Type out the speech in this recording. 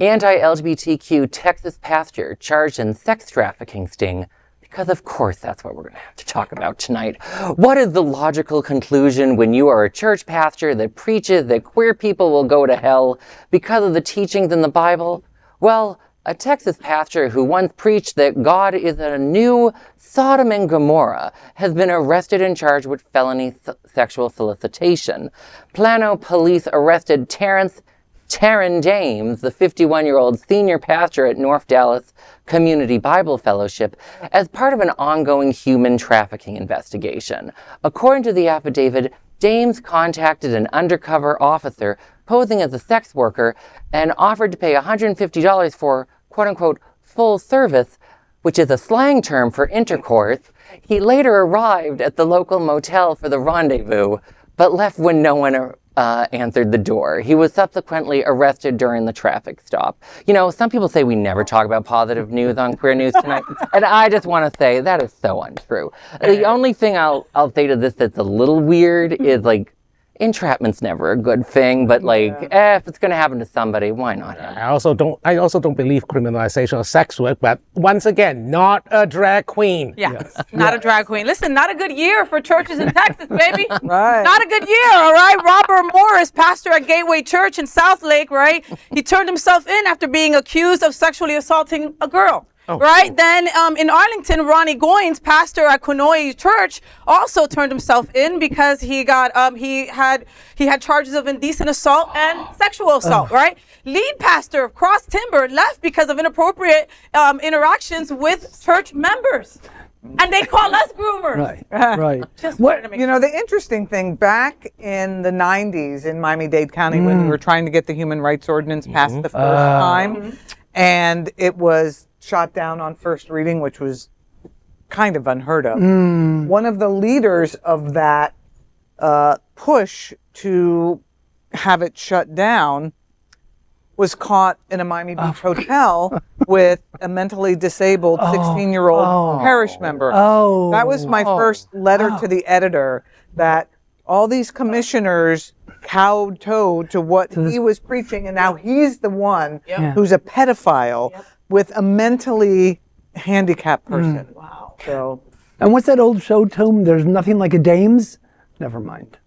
Anti-LGBTQ Texas pastor charged in sex trafficking sting, because of course that's what we're going to have to talk about tonight. What is the logical conclusion when you are a church pastor that preaches that queer people will go to hell because of the teachings in the Bible? Well, a Texas pastor who once preached that God is a new Sodom and Gomorrah has been arrested and charged with felony sexual solicitation. Plano police arrested Terrence James, the 51-year-old senior pastor at North Dallas Community Bible Fellowship, as part of an ongoing human trafficking investigation. According to the affidavit, James contacted an undercover officer posing as a sex worker and offered to pay $150 for, quote-unquote, full service, which is a slang term for intercourse. He later arrived at the local motel for the rendezvous, but left when no one answered the door. He was subsequently arrested during the traffic stop. You know, some people say we never talk about positive news on Queer News Tonight, and I just want to say that is so untrue. The only thing I'll say to this that's a little weird is, like, entrapment's never a good thing, but if it's going to happen to somebody, why not him? I also don't believe criminalization of sex work, but once again, not a drag queen. Not a drag queen. Listen, not a good year for churches in Texas, baby. Right. Not a good year, all right? Robert Morris, pastor at Gateway Church in South Lake, right? He turned himself in after being accused of sexually assaulting a girl. Right? Then in Arlington, Ronnie Goins, pastor at Quinoy Church, also turned himself in because he got he had charges of indecent assault and sexual assault, right? Lead pastor of Cross Timber left because of inappropriate interactions with church members. And they call us groomers. Right. You know, the interesting thing, back in the 90s in Miami-Dade County, when we were trying to get the human rights ordinance passed the first time, and it was shot down on first reading, which was kind of unheard of. One of the leaders of that push to have it shut down was caught in a Miami Beach hotel with a mentally disabled 16-year-old parish member. That was my first letter to the editor, that all these commissioners kowtowed to what he was preaching, and now he's the one who's a pedophile with a mentally handicapped person. Wow. So, and what's that old show, Tom? There's nothing like a dame's? Never mind.